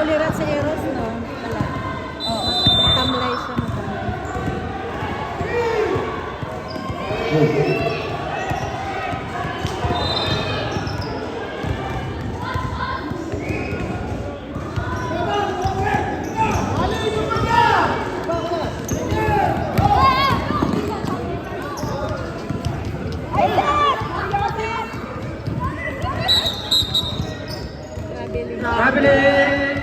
ulirat si Eros, no? Wala. Oo. Matamlay siya, matamlay. Happening!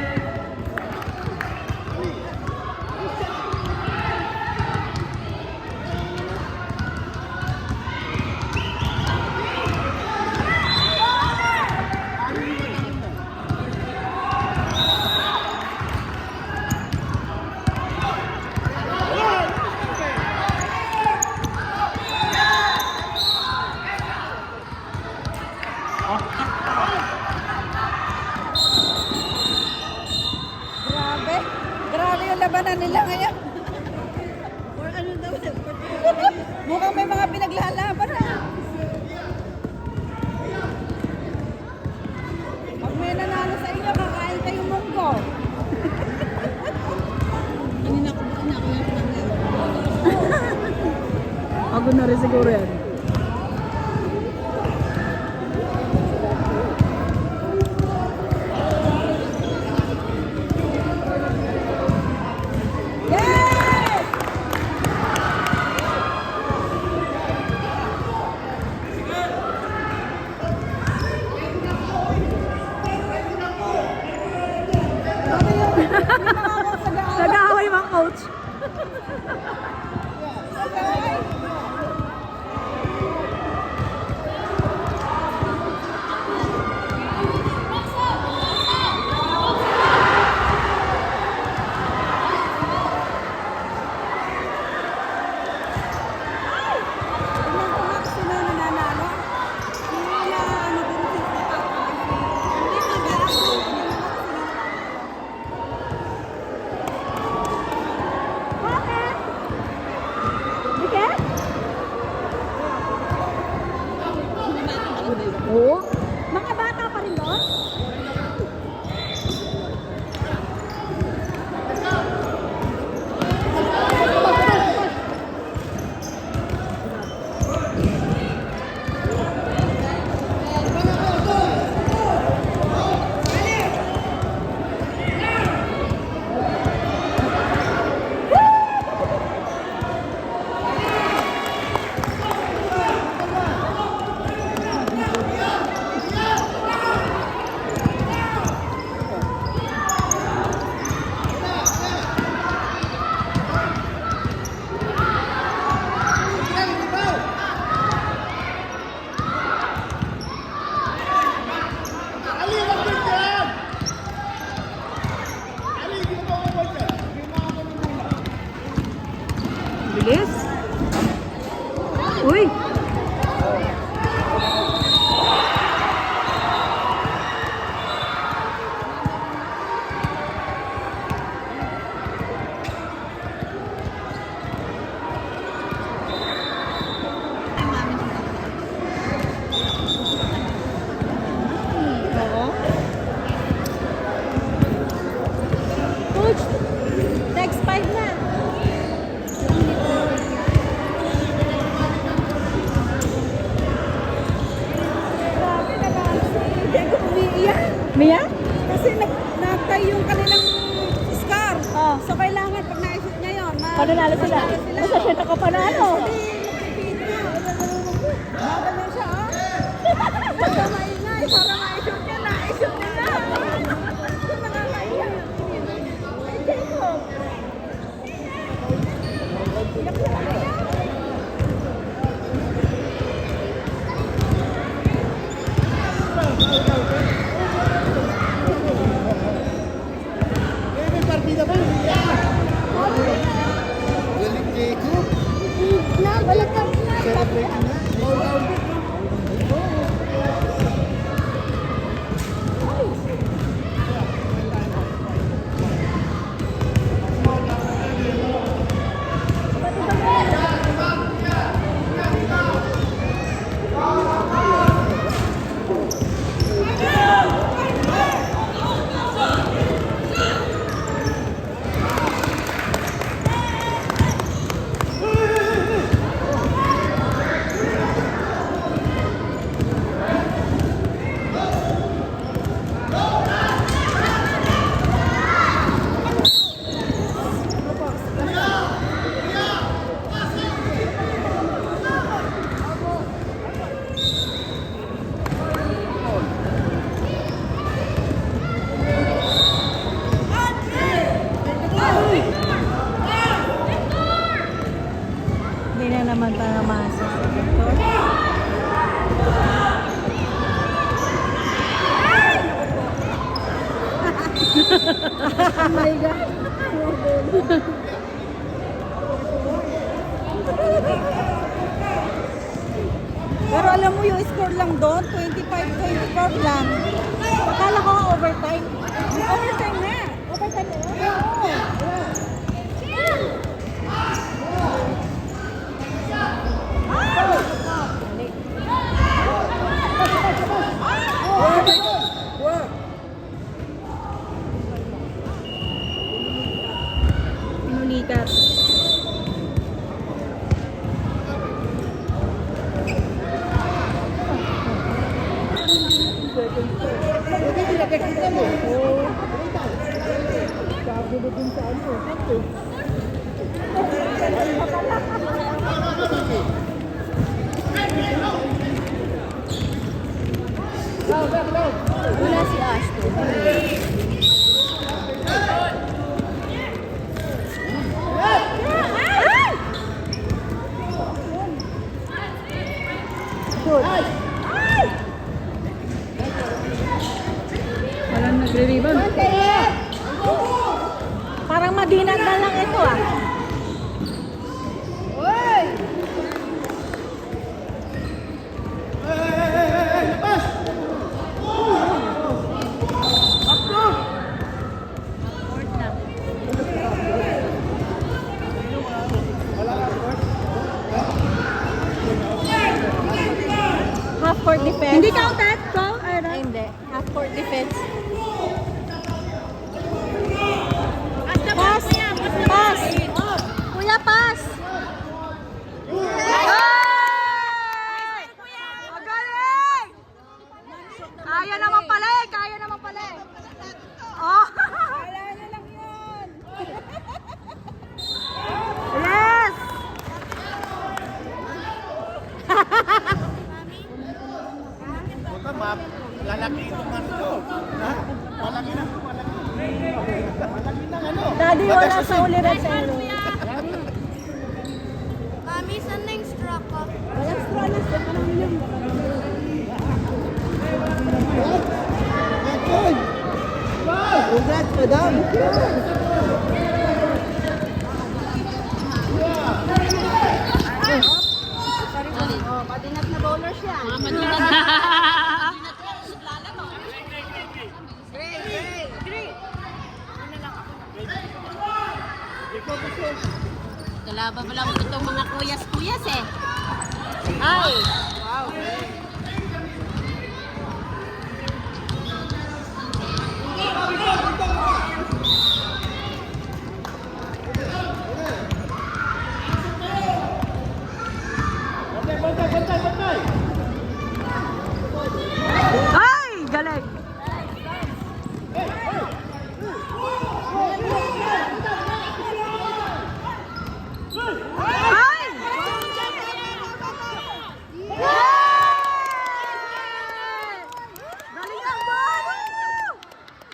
Grabe. Grabe yung labanan nila ngayon. Or ano daw, Mukhang may mga pinaglalaban na. Pag may nanalo sa inyo, kakain kayong munggo. kanina ako yung nangyari. Ako na rin siguro yan. Nag-aaway mga coach. Sino nananalo? Sino na ano din Bakit? Bigat? Oo. Mga bata pa rin doon? Bilis. Uy. Oo. Coach, next 5 na. Grabe na lang. Diego umiiyak. Mia? Kasi nagtay yung kanilang scar. Oh. So kailangan pag na-shoot niya yun. Pananalo sila. Basta siya nakapanalo. Bagal na siya, ah. Basta maingay. Para ma-shoot niya, na-shoot nila. Nakakaiyak. Ay, Diego. Iyak na iyak. Partida ba? Galing Jacob. Na, Oh my God. Pero alam mo yung score lang doon, 25-24 lang. Akala ko overtime. Overtime na. Overtime na. Pinulikat. Wala si Ashton. Walang nagre-rebound. Parang madinat na lang ito ah. Half court defense. Hindi counted? Go? Hindi. Half court defense. Pass! Pass! Kuya, pass! Magaling! Kaya naman pala eh! Kaya naman pala eh! Oh! Wala na lang yun! Yes! Huwag ka, ma'am. Lalaki itong ano to. Ha? Malaki na ito, malaki. Malaki na ano. Daddy, wala sa uliran sa ilo. Mami, saan na yung straw ko? Walang straw na sa kanang yung... Congrats, madam. Madinat na bowler siya. Kalaban pala mo itong mga kuyas-kuyas eh. Ay! Bantay, bantay, bantay. Ay! Galing! Ay! Galing lang po!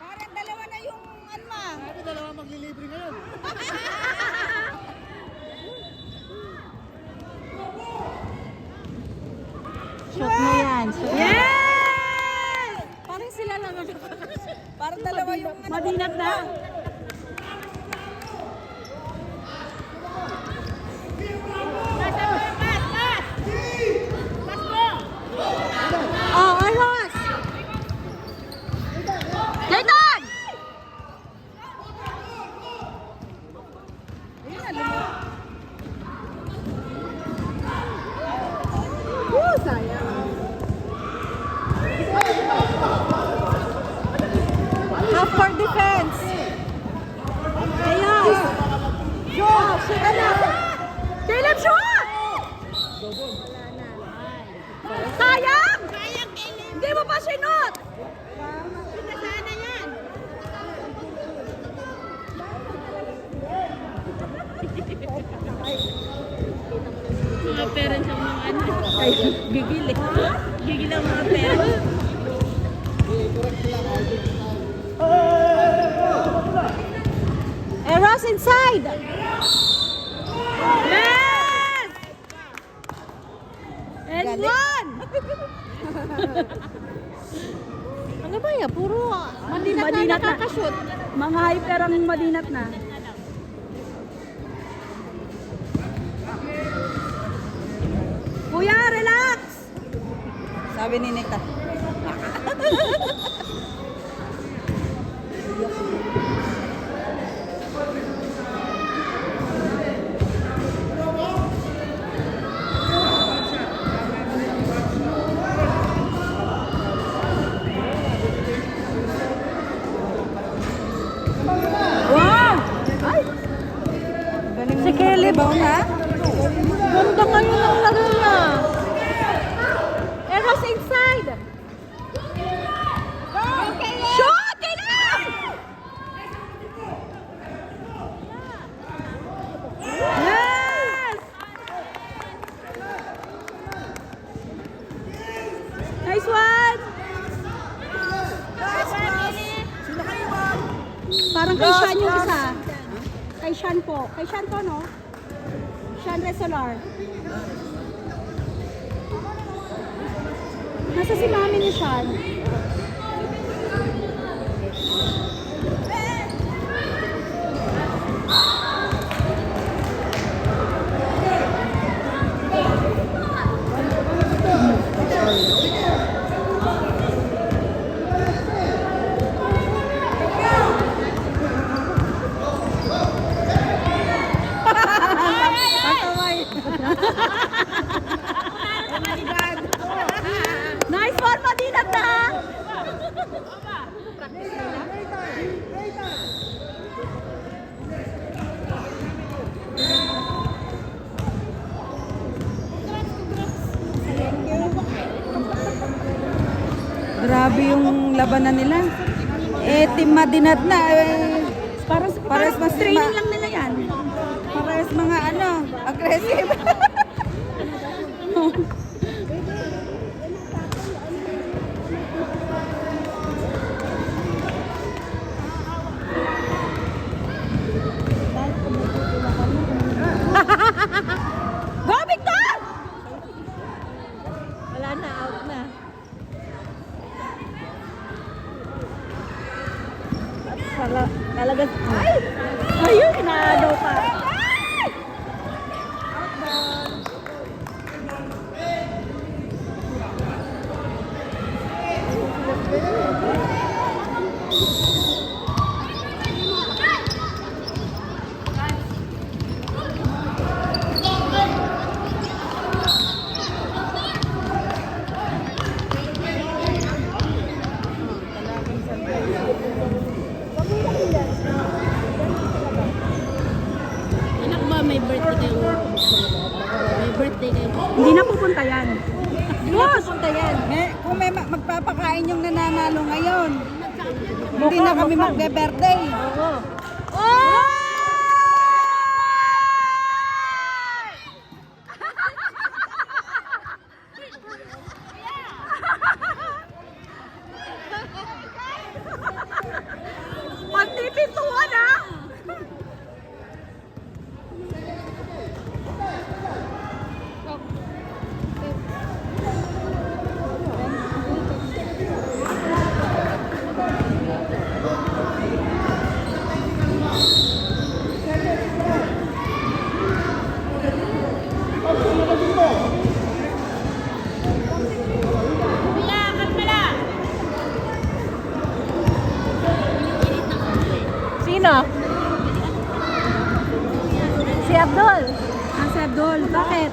Parang dalawa na yung anma. Ano dalawa maglilibre ngayon? Shot na yan. Yes! Parang sila lang. Parang dalawa yung madinat na. Oh, Aros! Dayton! Sayang. Half court defense. Ayos. Shoot! Shoot na! Caleb, shoot! Sayang! Hindi mo pa sinot! Pinasana yan! Mga parents ang mga ano. Ay, gigil eh. Gigil ang mga parents. Eros inside! Yes! And one! Ano ba yan? Puro madinat na Madinat na. nakakashoot. Mga hyper ang madinat na. Kuya, relax! Sabi ni Nita. Wow! Ay! Si Kelly ba na? Ganda ngayon ang laro niya. Eros inside. Shoot! Kailan! Yes! Nice one! Parang kay Sean yung isa. Kay Sean po. Kay Sean po, no? Sean Resolar. Nasa si mami ni Sean. Nice one, Madinat na! Grabe yung labanan nila. Team Madinat na. Parang mas training lang nila yan. Parehas mga aggressive. Go, Victor! Wala na, out na. Talaga. Ay! Ayun, inaagaw pa. Anak ba, may birthday kayo? May birthday kayo? Hindi na pupunta yan. Boss! Punta yan. Kung may magpapakain yung nananalo ngayon, hindi na kami magbe-birthday. Oo. Oh! Pagtipintuan ha! Sino? Si Abdul. Si Abdul, bakit?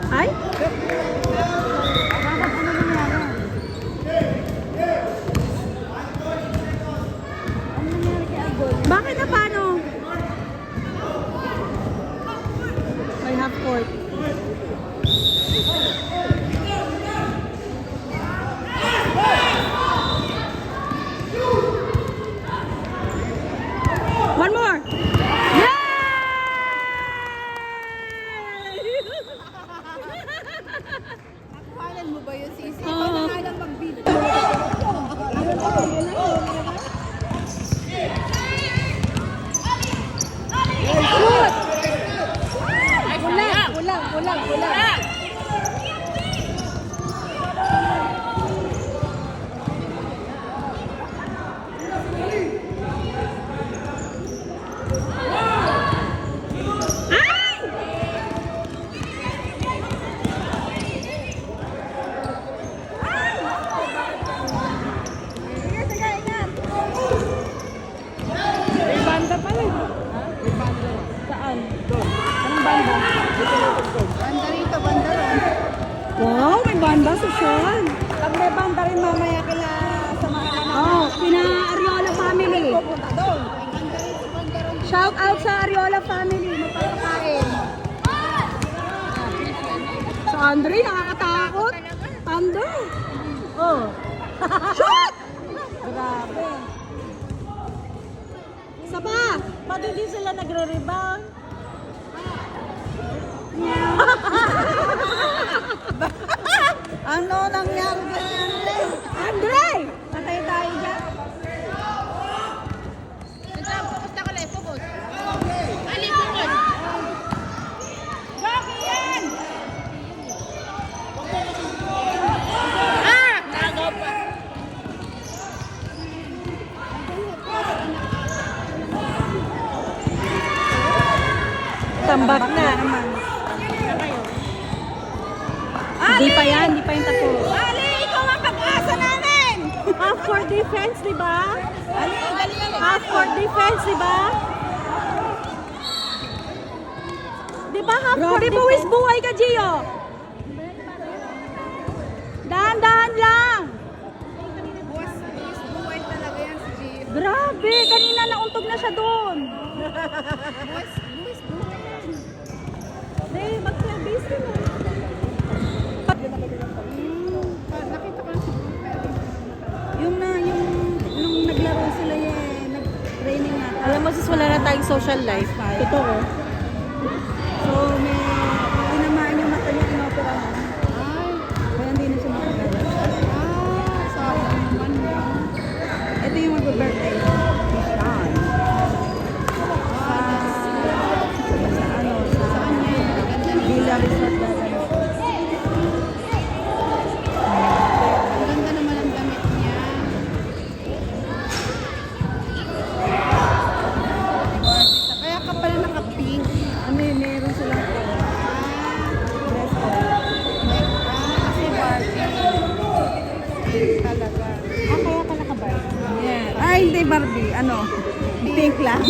Ay? Bakit ano nangyari? Ano nangyari kay Abdul? Bakit na paano? May half court. Rebanda, social. Pag-rebanda rin mamaya kila sa mga anak. Oh, pina Ariola family. Pupunta doon. Shout out sa Ariola family. Magpapakain. Sa Andre, nakakatakot. Tando. Oh. Shoot! Grabe. Isa pa. Pag hindi sila nagre-rebound. Ano nangyari kay Andre? Patay tayo dyan. Pupunta ko lang, focus. Ali, focus. Bakit yan? Ah! Nagaw pa. Tambak na. Hindi pa yan, hindi pa yung tapo. Ali, ikaw ang pag-asa namin! Half for defense, di ba? Ali, galing. Half for defense, di ba? Di ba half for Grabe, defense? buwis buhay ka, Gio. Dahan-dahan lang. Buhay talaga yan si Gio. Grabe, kanina nauntog na siya doon. Buhay yan. Hindi, mag-service ka na. Nakita ko na si Buhay. Yung nung naglaro sila nag-training na. Alam mo, sis, wala na tayong social life. Totoo. So, may tinamaan yung mata niya, inopera na. Ay, Kaya hindi na siya makagala. sayang naman. Ito yung mag-birthday. Sean. Sa ano, sa Villa Resort Dadan. Ang ganda naman ang damit niya. Kaya ka pala naka-pink. Ano yun, meron silang dress code. Kasi Barbie. Pink talaga. Kaya ka nakabar? Yeah. Ay, hindi Barbie. Ano? Pink lang.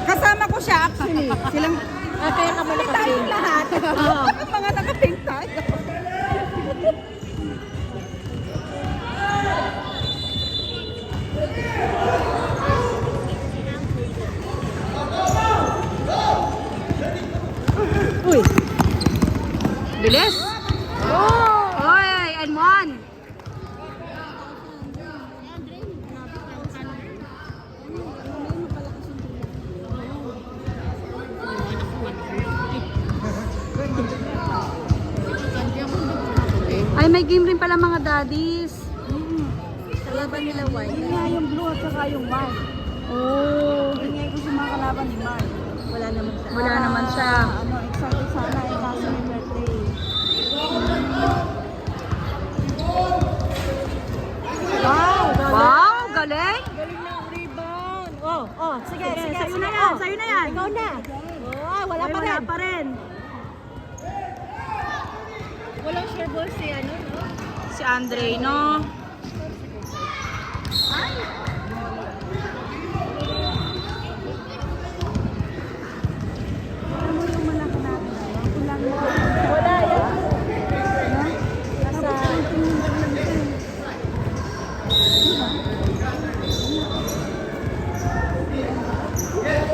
Kasama ko siya actually. Silang Kaya ka pala tayong lahat. Bakit mga naka-pink tayo? Uy! Bilis! Oh! Oy! And one! Ay, may game rin pala mga daddies. Kalaban nila white. Yun nga yung blue at saka yung white. Oh! Yun nga gusto mga kalaban ni Mark. Wala naman siya. Wala naman siya. Ano, excited sana eh, kaso may birthday. Wow! Wow! Galing! Galing ng rebound. Oh, sige, sige. Sa'yo na yan, sa'yo na yan. Ikaw na. Oh, wala Ay, pa wala rin. pa rin. Walang share ball si ano, no? Si Andre, no? Wala yan. Nasa...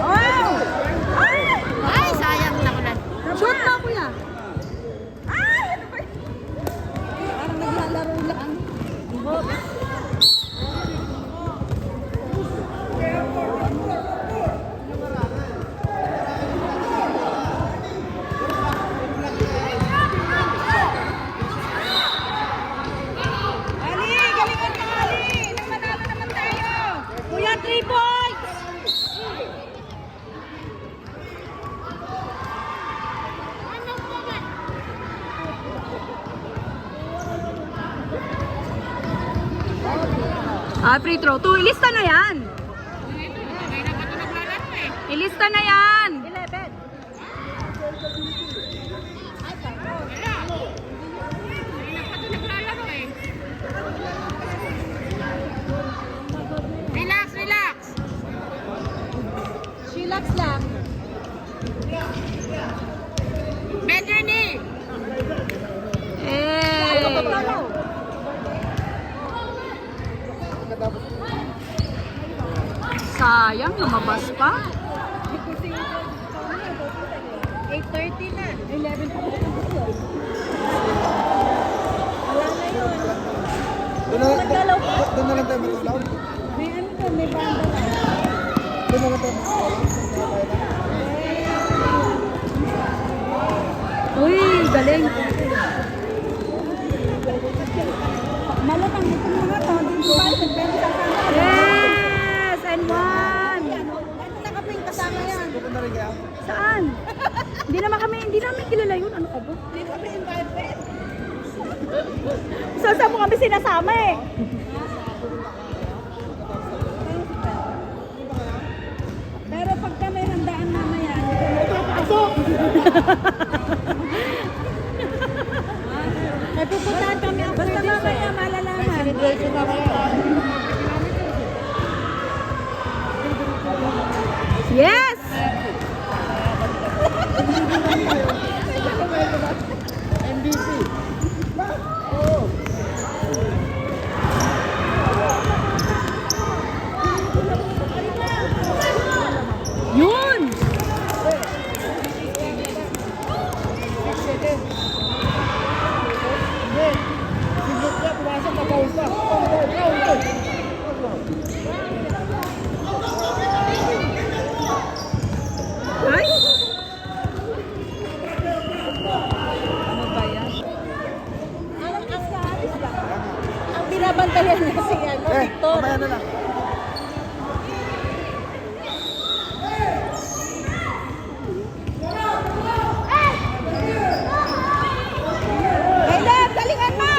Wow! Ay, sayang nakulan. Shoot na, kuya! Ay! Ano ba yun? Parang naglalaro lang. Ali! Galingan mo, Ali! Nang manalo naman tayo! Kuya, 3 points! Free throw. Ilista na yan. Ilista na yan. 11. Relax, relax. Chillax lang. Bend your knee. Eh, sayang, lumabas pa. 8:30 na. 11 pa. Wala na yun. Doon na lang tayo matulog. May ano doon, may banda na. Doon na lang tayo matulog. Uy, galing. Malamang itong mga to, dito ba? Nagbenta ka na. Yes! And one! Ano nakaping kasama yan? Pupunta rin kaya? Saan? Hindi namin kilala yun. Ano ka ba? Hindi kami invited. Saan mo kami sinasama eh? Pero pagka may handaan mamaya, may pupuntahan kami ang basta mamaya malalaman. Yes! MVP. Yun! Sigit niya, pumasok na foul pa. Ay! Ano ba yan? Ang binabantayan niya si ano, Victor. Mamaya na lang. Caleb, galingan mo!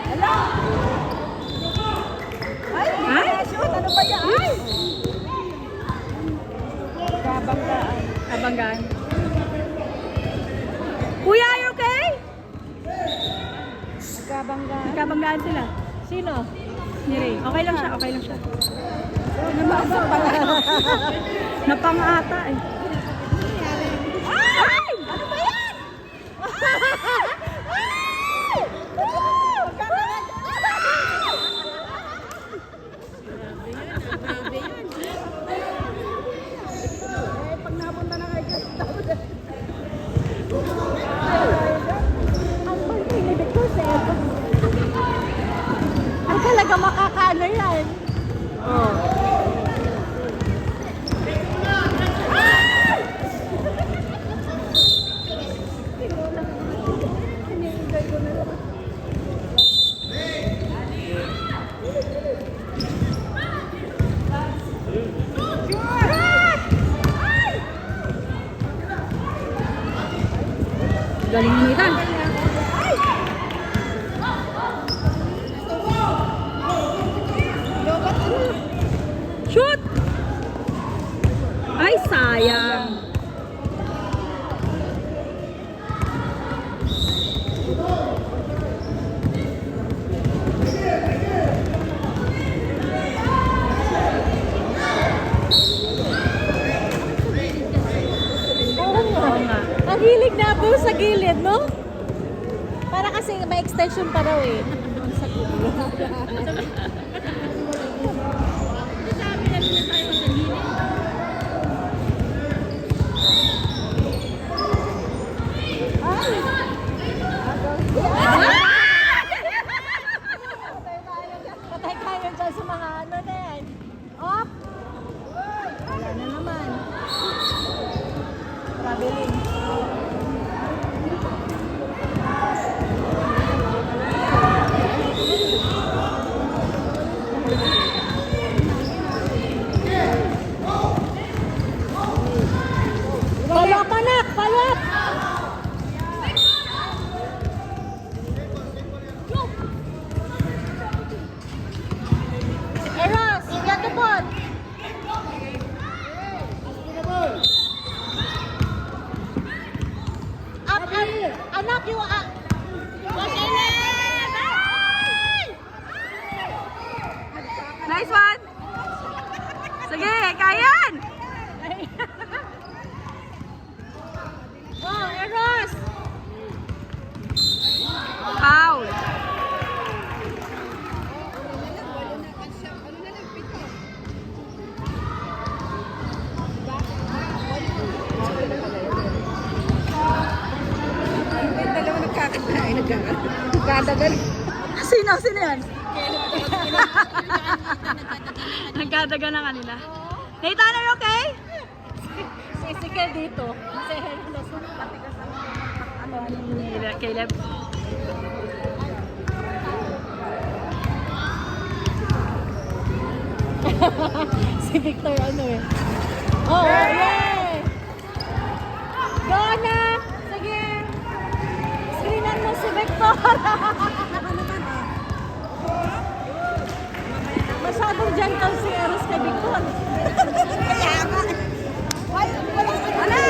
Hello? Ay, shoot! Ano ba yan? Ay! Kabanggaan. Kabanggaan. Kuya, are you okay? Kabanggaan. Kabanggaan sila. Sino? Ni Ray. Okay lang siya, okay lang siya. Nabasa pala. Napangata eh. Ay! Ano ba yan? Pag napunta na kayo, Ang pag-inibig ko sa'yo. Ang talaga makakaano yan. oh. Galing ni Nathan. Shoot! Ay, sayang. Oo nga. Ang hilig na po sa gilid, no? Para kasi may extension pa raw eh. Sa gilid. Patay kayo dyan sa mga ano na yan. Op! Wala na naman. Traveling. Follow up, anak! Follow up! Eros, get the ball! Up, anak, you up! Nice one! Sige, kayan! Oh, Eros! Foul! Nagdadagan. Sino? Sino yan? Nagdadagan na kanila. Nathan, are you okay? Sisike dito. Kasi nasa patigas ang ano ni Caleb. si Victor ano eh. Oh, yay! Go na! Sige! Screenan mo si Victor! Masyadong gentle si Eros kay Victor. Ano?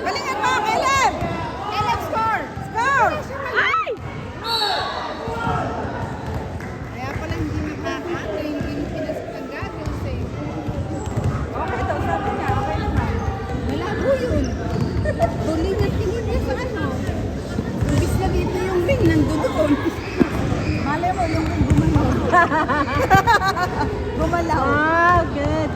Galingan mo, Caleb! Caleb, score! Score! Ay! Kaya pala hindi makakano, hindi pinasagad kasi Okay, ito, sabi niya. Okay naman. malabo yun. Tuloy na tingin niya sa ano. Imbis na dito yung ring, nandoon. Malay mo, yung gumalaw. Gumalaw. Wow, good.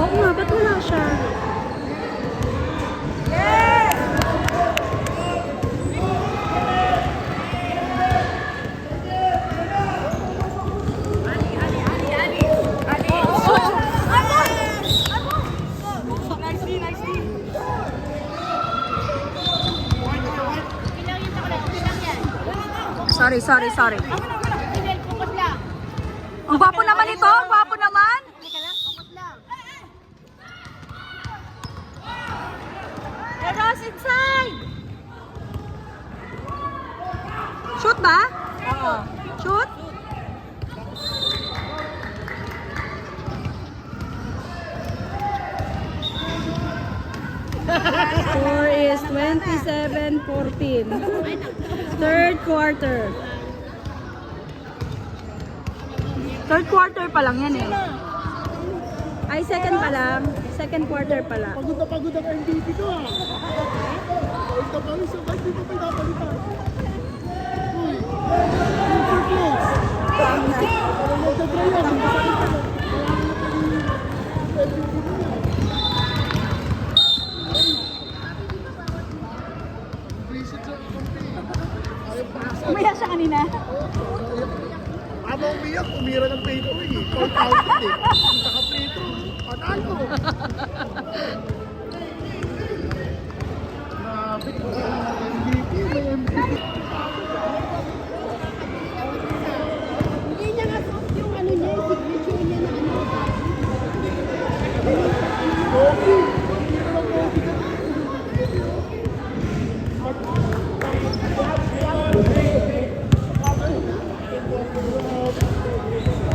Oo nga, ba't wala siya? Sorry. Ang gwapo naman ito, ang gwapo naman. Eros, inside! Shoot ba? Oo. Shoot? Score is 27-14. Third quarter. Third quarter pa lang yan eh. Ay, second pa lang. Second quarter pa lang. Pagod na pagod ang MVP ko ah. Pagod na pagod sa ba't di pa pinapalitan? Uy, third place. Parang nagdadry yan. Ang masakit ka lang. Umiyak siya kanina. Ano umiyak? Umira ng peito eh. Call out eh. Naka-peito. Panalo. Grabe. MVP. May MVP. Hindi niya nga suot yung ano niya, yung signature niya na ano. Kobe. Umira ng Kobe ka.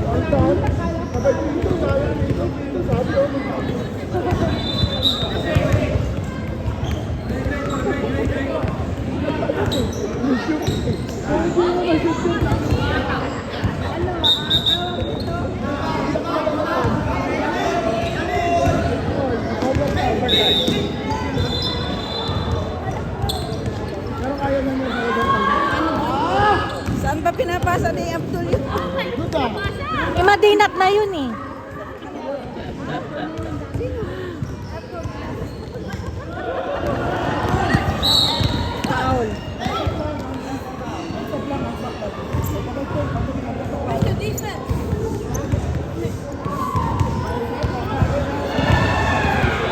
Ang taon. Kapag dito, kaya dito, sabi ko. Pero kaya na niya Saan ba pinapasa ni Abdul yun? Madinat na yun eh. Foul.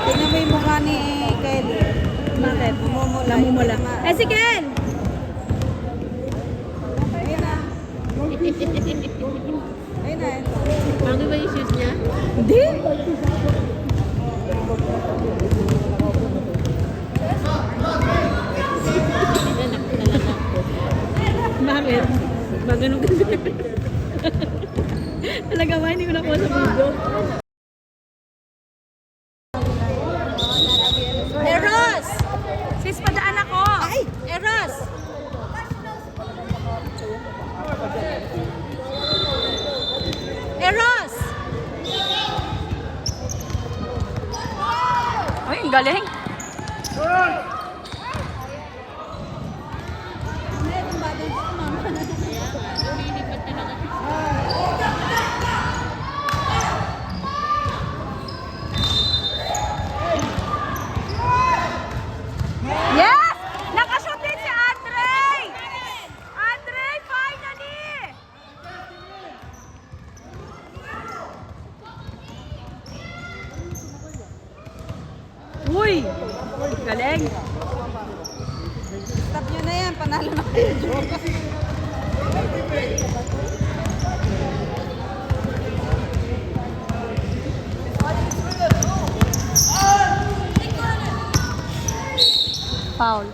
Tingnan mo yung mukha ni Kelly. Bakit? Namumula. Eh, si Ken! Ayun na. Ayun na. Bago ba yung shoes niya? Hindi. Bakit? Ba ganun Talaga ba? Hindi ko nakuha sa video. Eros! Sis, padaan ako. Ay! Eros! Eros! Ay, ang galing. Uy! Galing. Stop nyo na yan, panalo na kayo. Foul.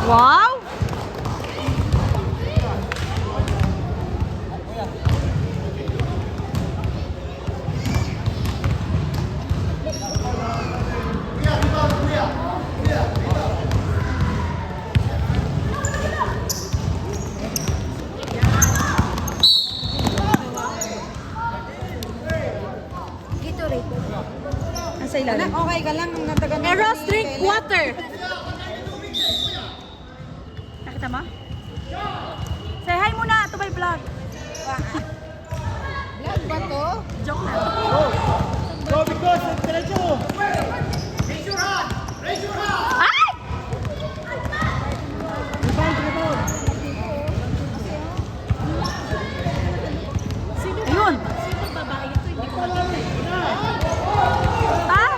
Wow! Nasa ilalim. Okay ka lang, natagal na. Eros, drink water. Nakita mo? Say hi muna to my vlog. Vlog ba to? Joke na. Go, because, diretso mo. Ay! Rebound, rebound. Ayun! Sino babae ito? Hindi ko makita. Ah!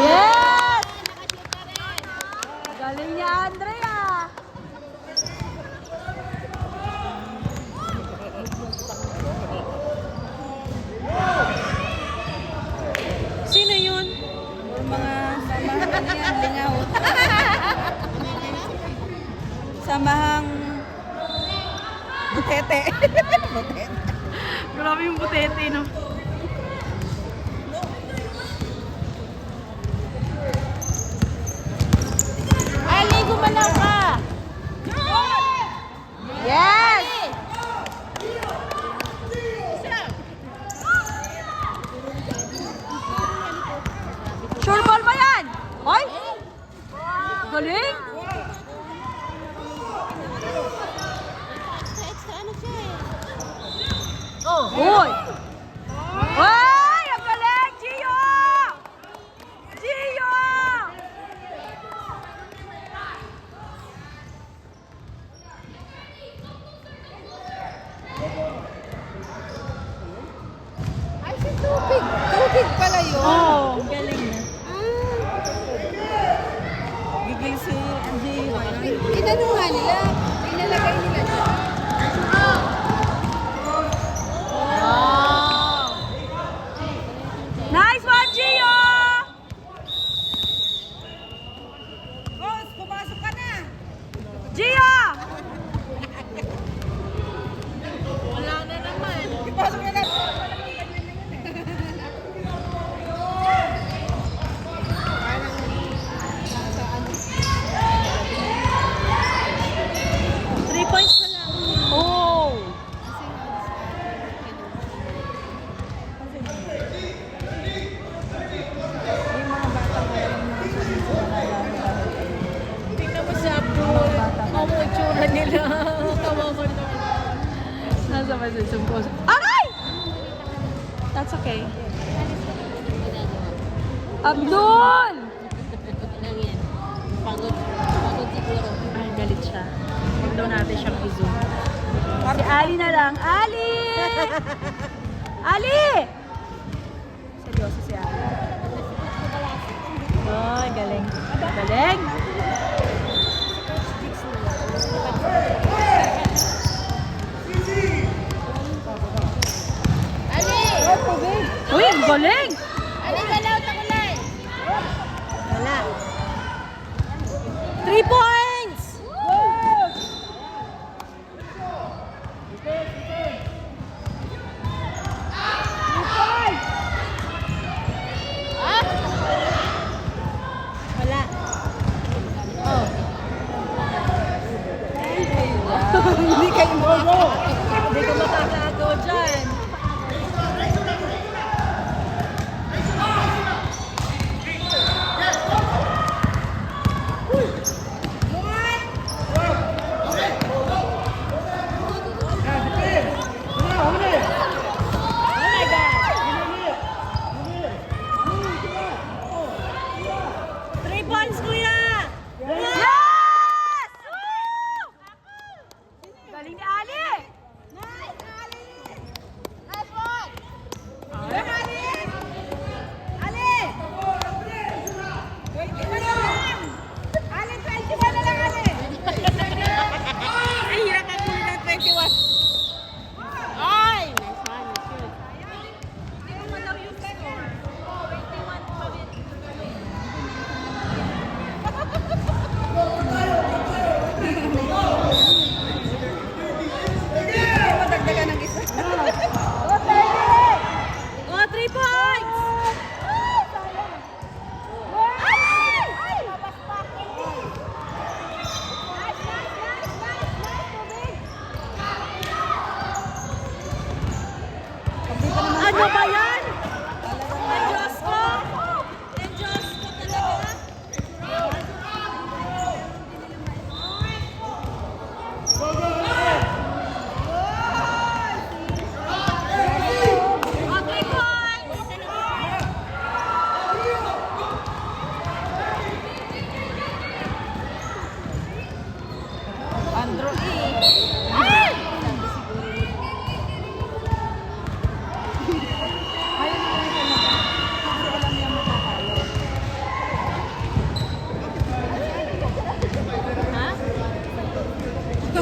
Yes! Galing niya, Andrea! Sino yun? Or mga samahan yan, lingaw. Samahang butete. Butete. Grabe yung butete, no? Ali, gumalaw ka! Yes! Sure ball ba yan? Hoy! Galing! Extra ano siya eh. Hoy! Hoy! Ang galing! Gio! Gio! Ay, si tubig. Tubig pala yun. Oh, ang galing na. Gigil si Gio. Inanuhan nila. Inalagay nila siya. Nice one, Gio! Boss, pumasok ka na. Gio! Wala na naman. Ipasok ka na. 3 points na lang. Oh! Yung mga bata ko yung mga Tingnan mo si Abdul. Ang itsura nila. Kawawa na. Nasa position ko. Aray! That's okay. Abdul! Lang yan. Pagod. Pagod siguro. Ay, galit siya. Huwag daw natin siyang i-zoom. Si Ali na lang. Ali! Ali! Seryoso si Ali. Oh, galing. Galing! Uy, ang galing! Wala. 3 points! Wala. Oh. Hindi kayo mo. Hindi ka makakaagaw dyan.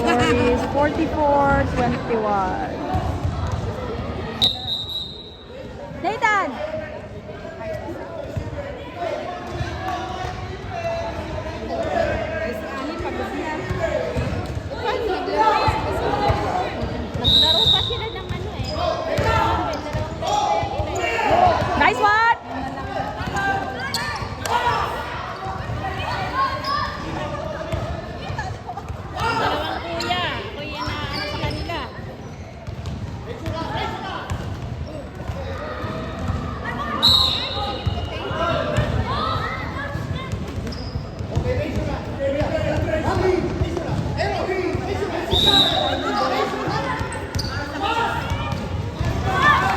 Score is 44-21. Nathan! Naglaro pa sila ng ano eh. Nice one! Dalawang kuya. Kuya na ano sa kanila.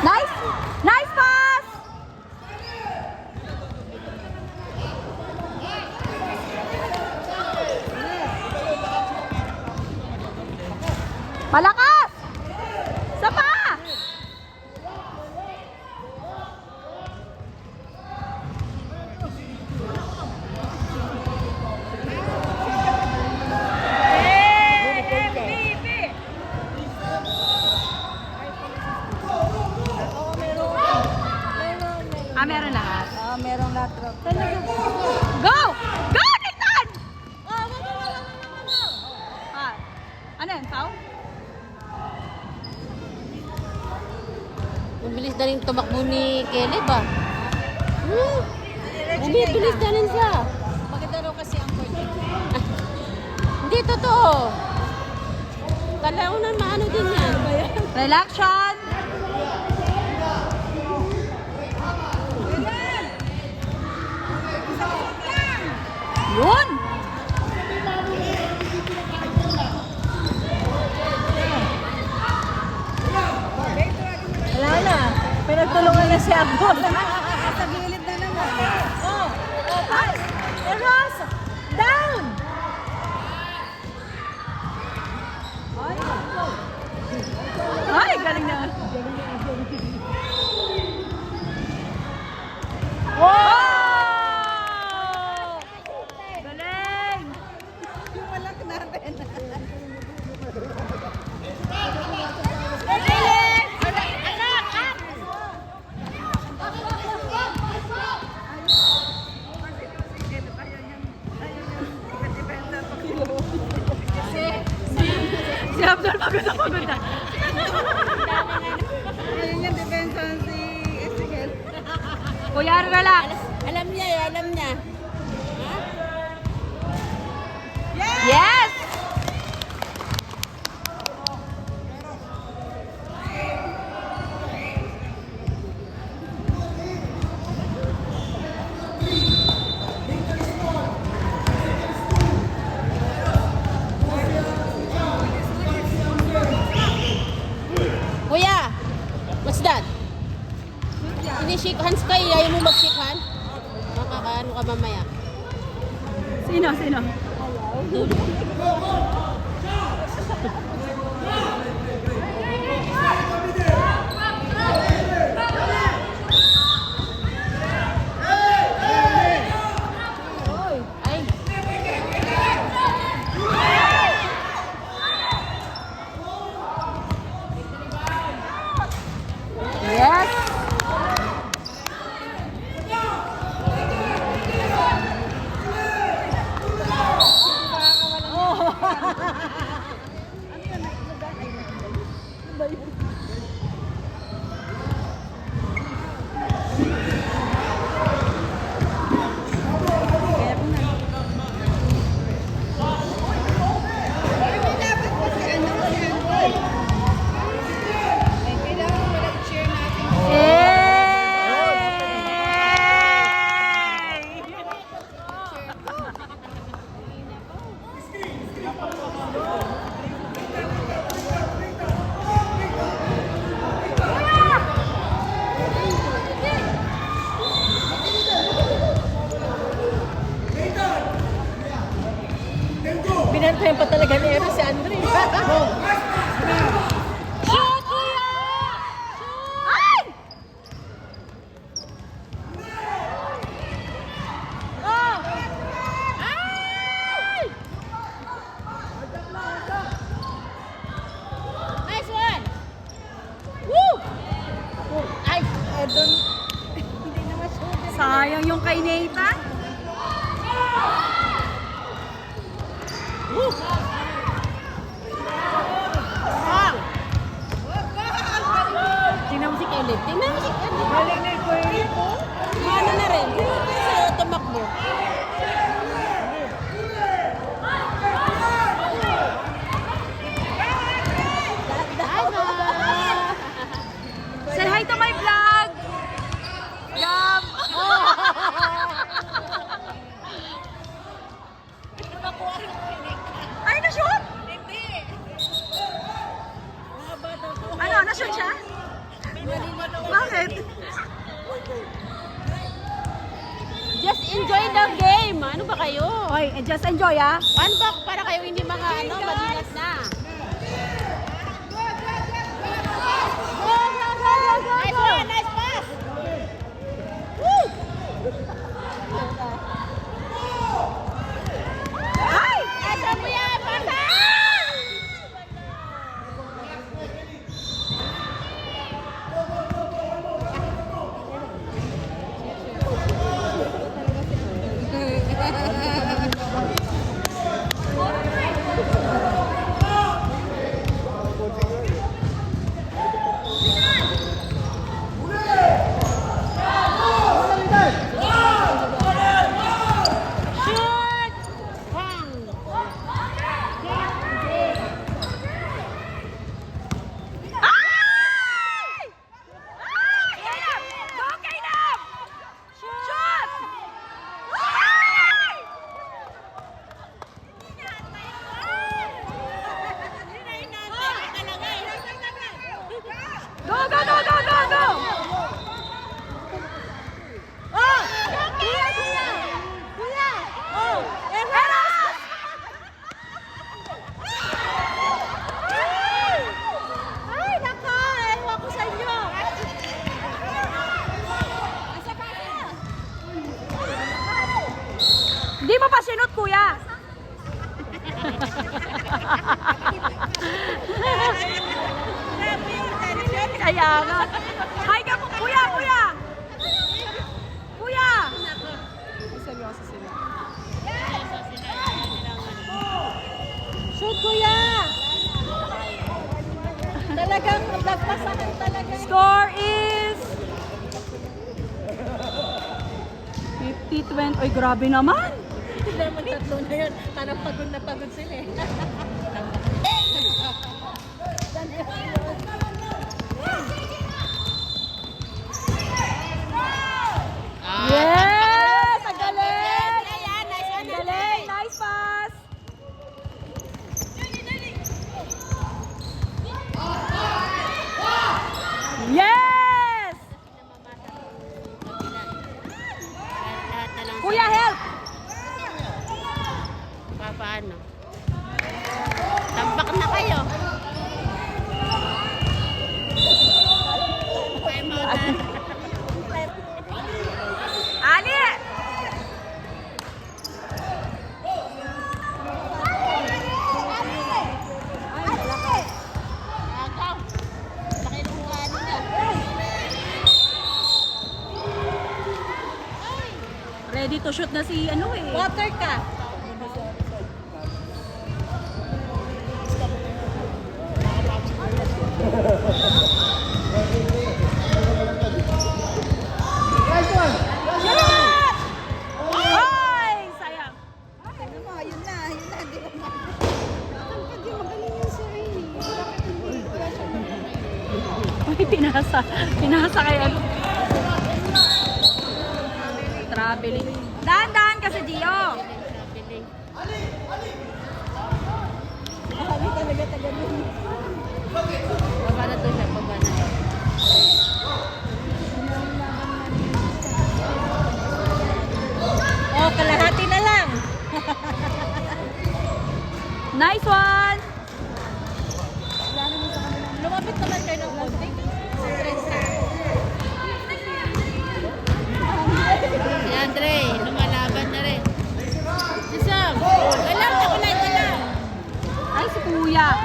Nice! Nice pass! Malakas! Isa pa! Meron lahat. Merong lahat. Go! Go, Nathan! Ano yun, foul? Ang bilis na rin tumakbo ni Kelly ba? Bilis na rin siya. Maganda raw kasi ang court. Hindi, totoo. Kala ko na maano din yan. Relaxation! Yun! Wala na. Pinagtulungan na siya ako. Sa gilid na naman. Oh! Ay! Eros! Down! Ay, galing na. Wow! Galing! Yung walang natin. Si Abdul pagod na pagod na. Ayun yung depensa si Ezekiel. Kuya, relax. Alam niya eh, alam niya. Yes! Kuya, what's that? Ini-shake hands ka, ayaw mo mag-shake hand? Makakaano ka mamaya. Sino? Sino? Ay, Yes! Binantayan pa talaga ni Ero si Andre. Shoot, kuya! Ay! Oh! Ay! Nice one! Woo! Ay! Edon. Sayang yung kay Nathan. Bang! Tingnan mo si Caleb. Tingnan mo si Caleb. Galing na yung kuya ko. Ano na rin? Sa tumakbo. Say hi to my vlog. Gab. Ay, na-shoot? Ano, na-shoot siya? Bakit? Just enjoy the game. Ano ba kayo? Oy, just enjoy ah. One back para kayo hindi mga madinas na. Nice one, nice pass. Woo! Ay! Asa mo yan, pasa! Shoot! Bang! Ay! Ay! Caleb! Go, Caleb! Shoot! Ay! Go, go, go, go, go, go! Oh! Kuya, kuya! Kuya! Oh! Eros! Ay, naka! Ewan ko sa inyo. Hindi mo pa sinut, kuya. Kaya nga. Hi ka po, kuya, kuya. Kuya. Shoot, kuya! Talagang nagpasahan talaga. Score is 50-20. Oy, grabe naman. Hindi naman tatlo na yun. Parang pagod na pagod sila eh. Yes! Ang galing! Ayan, nice one. Ang galing! Nice pass! Yes! Lahat na lang. Kuya, help! Paano? Tambak na kayo. Ali! Agaw. Laki ng mukha niya. Ready to shoot na si ano eh. Water ka! Ay! Sayang. Uy, pinasa. Pinasa kay ano. Traveling. Dahan-dahan kasi, Gio. Piling. Baba na to siya, baba na. Oh, kalahati na lang. Nice one! Lumapit naman kayo ng konti. Si Andre, lumalaban na rin. Si Sam, galang, nakulay, galang. Ay, si Kuya.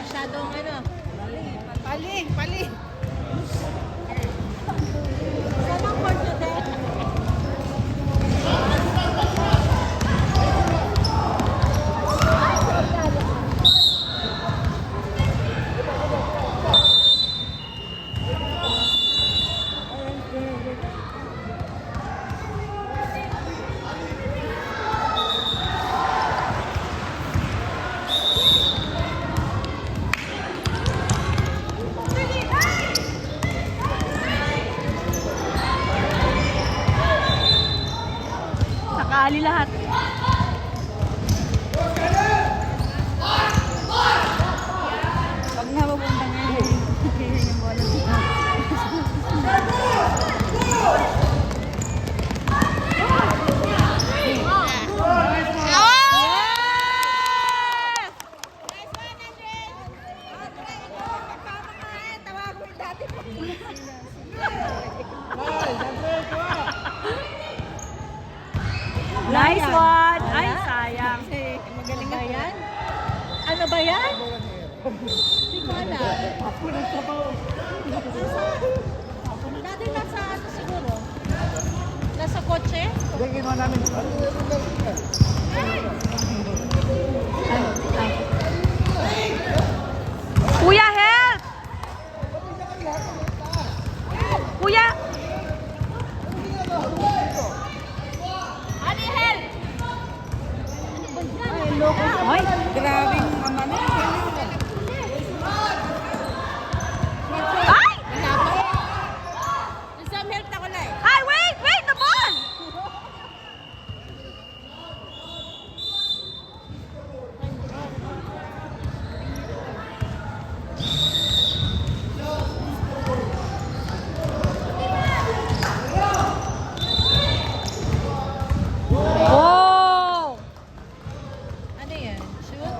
Masyadong ano. Pali. Saan ang court nyo, te? Nakali lahat. Pag napupunta ngayon, yung bola dito. Nice one! Ay, sayang. Magaling ba yan? Ano ba yan? Hindi ko alam. Dati nasa ano siguro? Nasa kotse? Hindi, ginawa namin. Kuya, help! Kuya! Ani, help! Ay, grabe yung mama na. Ay! Si Sam, help na kulay. Ay, wait! The ball! Oh! Ano yan? Shoot?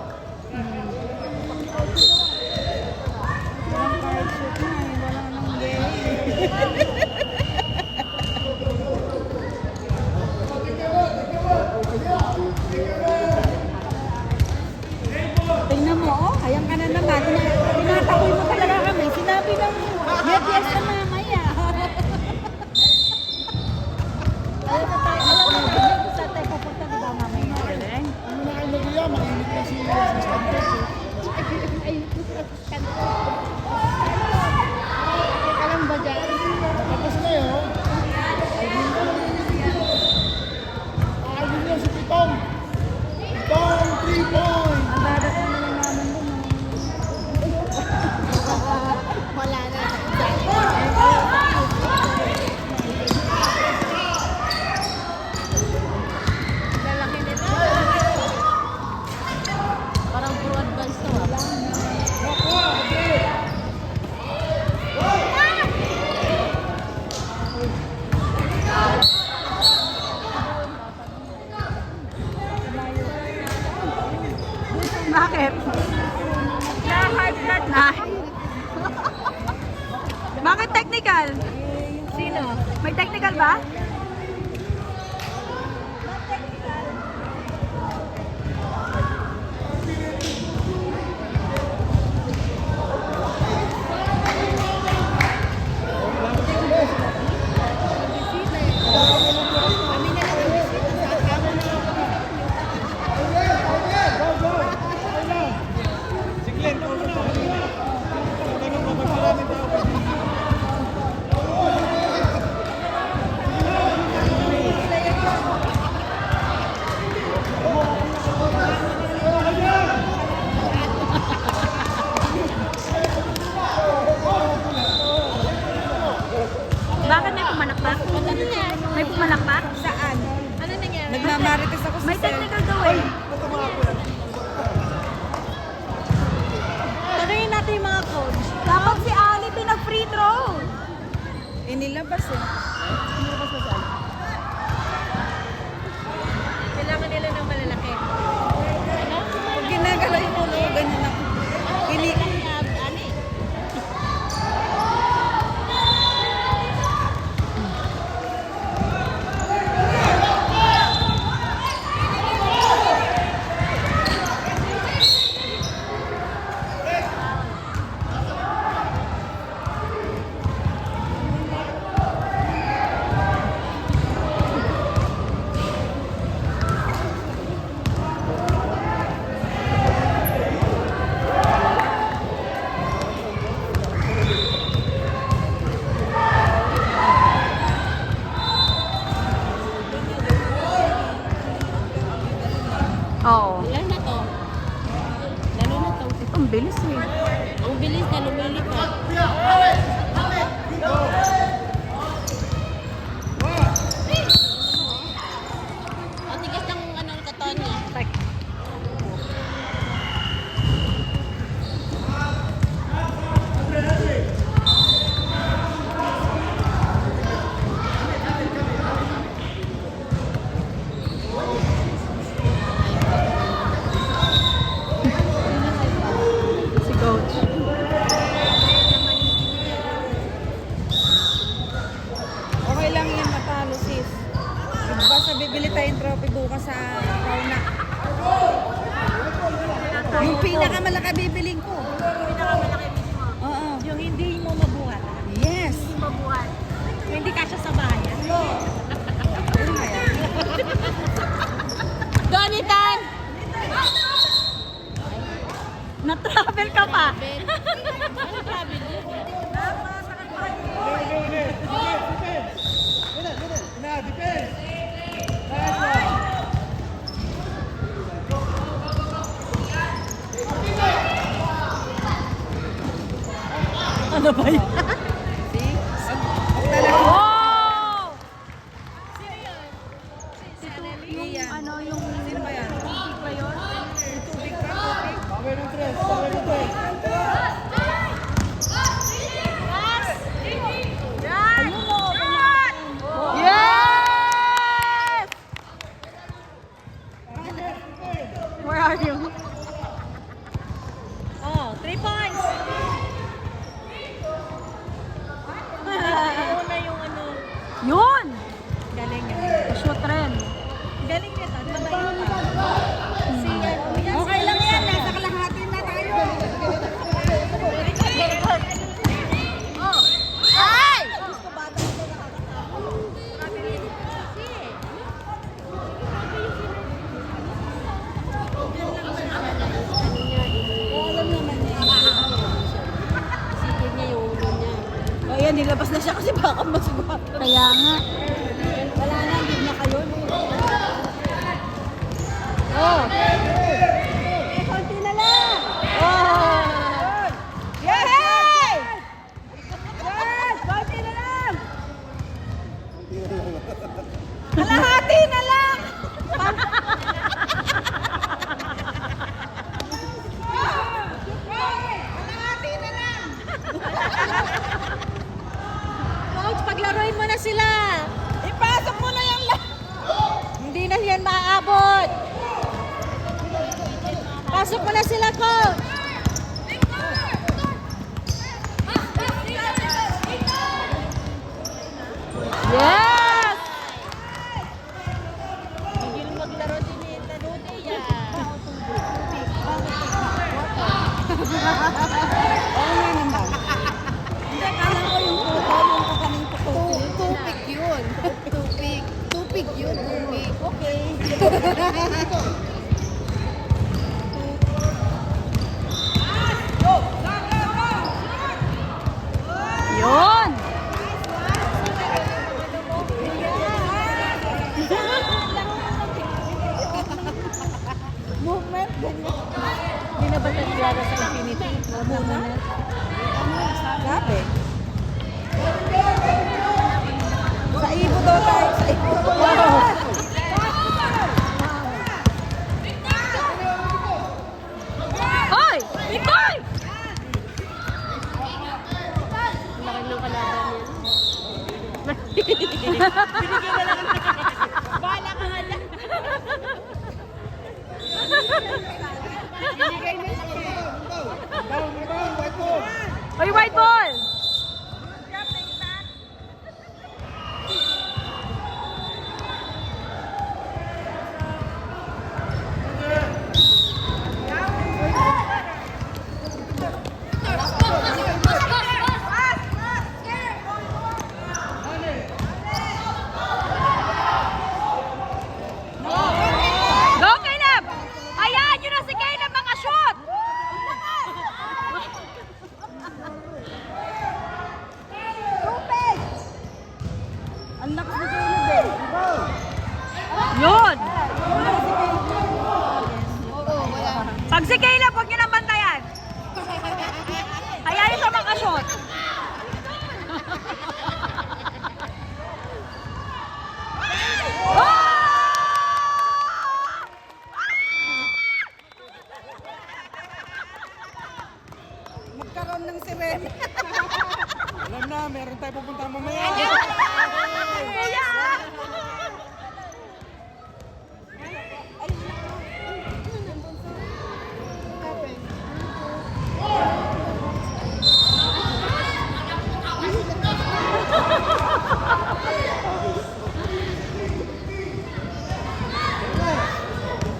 Tingnan mo, oh. Ayan ka na naman. Tinatakoy mo talaga kami. Sinabi ng yes na mamaya. Alam na tayo kung saan tayo pupunta, di ba mamaya? Galing. Ano na kayo mag-iya? Makinig na si Stanford. Alam ba dyan? Tapos na yun. Ayun yun si Pitong. Pitong, 3 points. Ang dadating na lang naman dun. Wala na. Lalaki nito. Parang pro advance to ah. Bakit? Na-hard card na. Bakit technical? Sino? May technical ba? Bakit may pumalakpak? May pumalakpak? Saan? Ano nangyari? Nagmamarites ako sa May technical daw eh. Tanungin natin yung mga coach. Dapat si Ali pinag-free throw. Inilabas eh. Inilabas na saan? Kailangan nila ng malalaki. Pag ginagalaw yung ulo, ganyan ako. Ani. Oo. Ilan na to? Lalo na to. Ang bilis eh. Ang bilis na lumilipad. Ang tigas ng ano, katawan niya. Si Coach. Okay lang yan matalo sis. Basta bibili tayong trophy bukas sa Kauna. Yung pinakamalaki bibiling ko. Pinakamalaki mismo. Oo. Yung hindi mo mabuhat. Yes. Hindi mabuhat. Yung hindi kasya sa bayan. Donitan! Na-travel ka pa. Ben. Ano sabi niya? Defense! Ano ba yun? Oh! Sino yun? Yung ano yung sino ba yan? Tubig ba yun? Yung tubig ba? Tubig? Power ng tres, power ng tres. Yes! Where are you? Oh, 3 points. Una yung ano. Yun! Galing yun. Shoot rin. Galing nito. Mabait pa. Si ano yan? Okay lang yan. Nasa kalahati na tayo. Oh! Ay! Sikid niya yung ulo niya. O yan, nilabas na siya kasi baka masugat. Kaya nga. Wala na, hindi na kayo. Oh! Konti na lang. Oh! Yay! Yes! Konti na lang. Kalahati na lang. Kalahati na lang. Coach, paglaruin mo na sila. Ipasok mo na yung Hindi na yan maaabot. Pasok mo na sila, coach. Yes! Hindi na maglaro din ni Tanuti yan. Oo nga naman. Hindi, akala ko yung puto, yung kakaning puto. Tupig yun. Tupig. Tupig yun. Tupig. Okay. Binigyan na lang. Bahala ka nga dyan. Binigay na siya. Oy, white ball! Go, Caleb! Ayan, yun na si Caleb makashoot! Tupig! Ang lakas ni Caleb eh. Yun! Oo, wala. Pag si Caleb, huwag niyo nang bantayan. Hayaan niyo siya makashoot. Magkaroon ng sirena. Alam na, meron tayo pupunta mamaya. Kuya!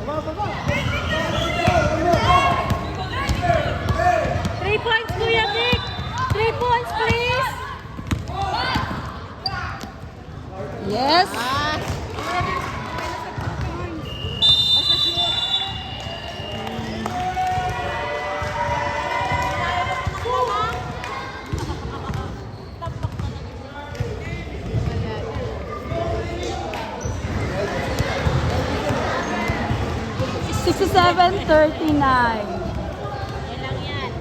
Baba. 3 points, Kuya Nick! 3 points, please! Yes! $67.39. Yan lang yan.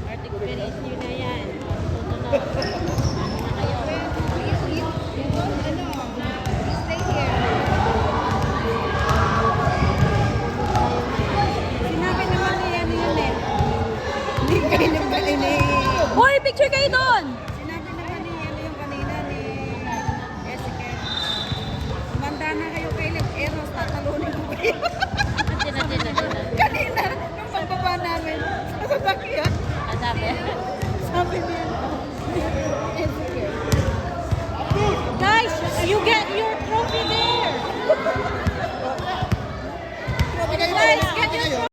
Arctic finish nyo na yan. Susunod. Ano na kayo? Stay here. Sinabi naman ni ano yun eh. Hindi kayo nagbalin eh. Uy, picture kayo doon! Sinabi naman ni ano yung kanina ni Ezekiel. Manda na kayo kay Eros, tatalunin ko kayo. Kanina, nung pagbaba namin, sa sasakyan, Ang sabi? sabi niya, Ezekiel. Guys, you get your trophy there! Guys, get your